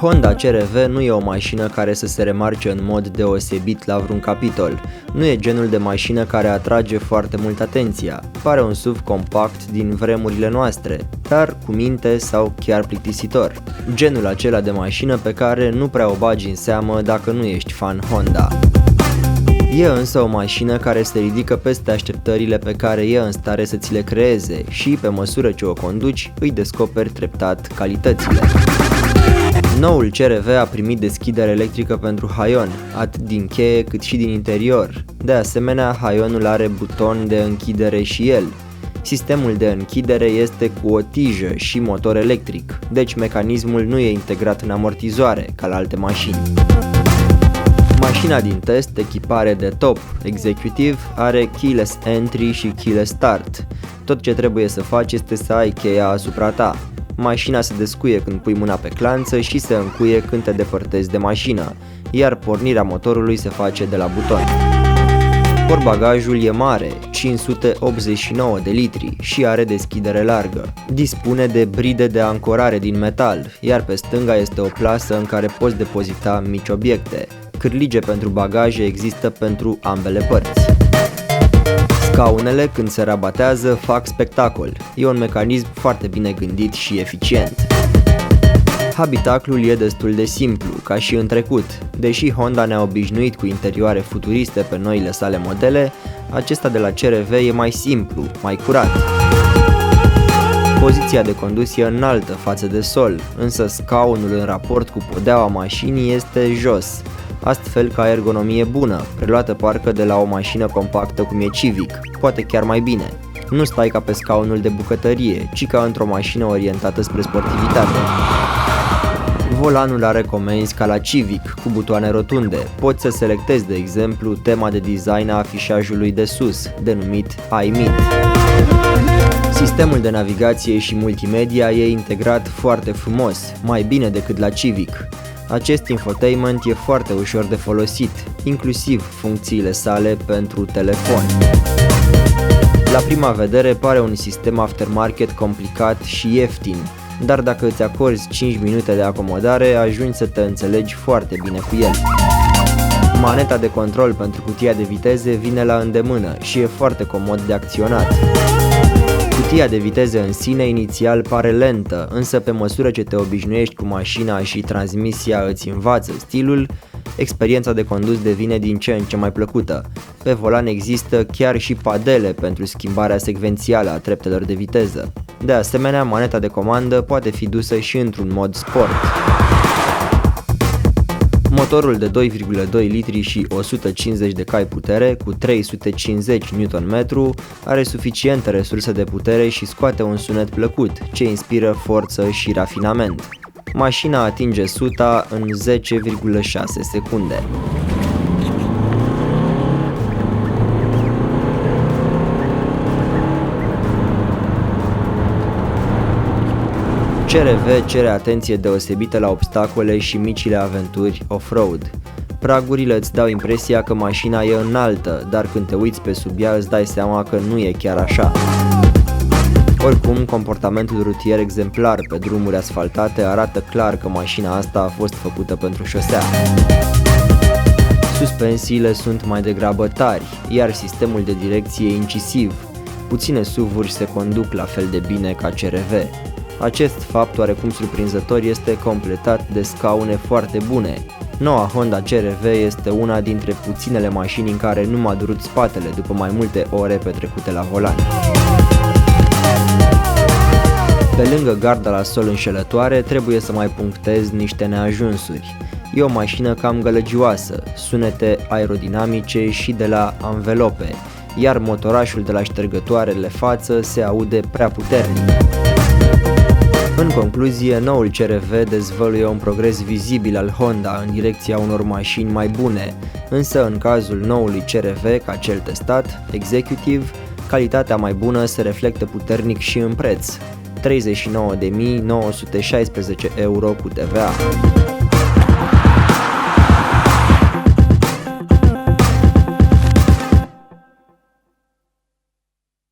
Honda CR-V nu e o mașină care să se remarce în mod deosebit la vreun capitol. Nu e genul de mașină care atrage foarte mult atenția. Pare un SUV compact din vremurile noastre, dar cu minte sau chiar plictisitor. Genul acela de mașină pe care nu prea o bagi în seamă dacă nu ești fan Honda. E însă o mașină care se ridică peste așteptările pe care e în stare să ți le creeze și, pe măsură ce o conduci, îi descoperi treptat calitățile. Noul CR-V a primit deschidere electrică pentru haion, atât din cheie cât și din interior. De asemenea, haionul are buton de închidere și el. Sistemul de închidere este cu o tijă și motor electric, deci mecanismul nu e integrat în amortizoare, ca la alte mașini. Mașina din test, echipare de top executive, are keyless entry și keyless start. Tot ce trebuie să faci este să ai cheia asupra ta. Mașina se descuie când pui mâna pe clanță și se încuie când te depărtezi de mașină, iar pornirea motorului se face de la buton. Portbagajul e mare, 589 de litri și are deschidere largă. Dispune de bride de ancorare din metal, iar pe stânga este o plasă în care poți depozita mici obiecte. Cârlige pentru bagaje există pentru ambele părți. Scaunele, când se rabatează, fac spectacol. E un mecanism foarte bine gândit și eficient. Habitaclul e destul de simplu, ca și în trecut. Deși Honda ne-a obișnuit cu interioare futuriste pe noile sale modele, acesta de la CR-V e mai simplu, mai curat. Poziția de condus e înaltă față de sol, însă scaunul în raport cu podeaua mașinii este jos, astfel ca ergonomie bună, preluată parcă de la o mașină compactă cum e Civic, poate chiar mai bine. Nu stai ca pe scaunul de bucătărie, ci ca într-o mașină orientată spre sportivitate. Volanul are comenzi ca la Civic, cu butoane rotunde. Poți să selectezi, de exemplu, tema de design a afișajului de sus, denumit iMeet. Sistemul de navigație și multimedia e integrat foarte frumos, mai bine decât la Civic. Acest infotainment e foarte ușor de folosit, inclusiv funcțiile sale pentru telefon. La prima vedere pare un sistem aftermarket complicat și ieftin, dar dacă îți acorzi 5 minute de acomodare, ajungi să te înțelegi foarte bine cu el. Maneta de control pentru cutia de viteze vine la îndemână și e foarte comod de acționat. Cutia de viteze în sine inițial pare lentă, însă pe măsură ce te obișnuiești cu mașina și transmisia îți învață stilul, experiența de condus devine din ce în ce mai plăcută. Pe volan există chiar și padele pentru schimbarea secvențială a treptelor de viteză. De asemenea, maneta de comandă poate fi dusă și într-un mod sport. Motorul de 2,2 litri și 150 de cai putere cu 350 Nm are suficientă resursă de putere și scoate un sunet plăcut, ce inspiră forță și rafinament. Mașina atinge suta în 10,6 secunde. CR-V cere atenție deosebită la obstacole și micile aventuri off-road. Pragurile îți dau impresia că mașina e înaltă, dar când te uiți pe sub ea îți dai seama că nu e chiar așa. Oricum, comportamentul rutier exemplar pe drumuri asfaltate arată clar că mașina asta a fost făcută pentru șosea. Suspensiile sunt mai degrabă tari, iar sistemul de direcție e incisiv. Puține SUV-uri se conduc la fel de bine ca CR-V. Acest fapt oarecum surprinzător este completat de scaune foarte bune. Noua Honda CR-V este una dintre puținele mașini în care nu m-a durut spatele după mai multe ore petrecute la volan. Pe lângă garda la sol înșelătoare, trebuie să mai punctez niște neajunsuri. E o mașină cam gălăgioasă, sunete aerodinamice și de la anvelope, iar motorașul de la ștergătoarele față se aude prea puternic. În concluzie, noul CR-V dezvăluie un progres vizibil al Honda în direcția unor mașini mai bune, însă în cazul noului CR-V, ca cel testat, Executive, calitatea mai bună se reflectă puternic și în preț, 39.916 euro cu TVA.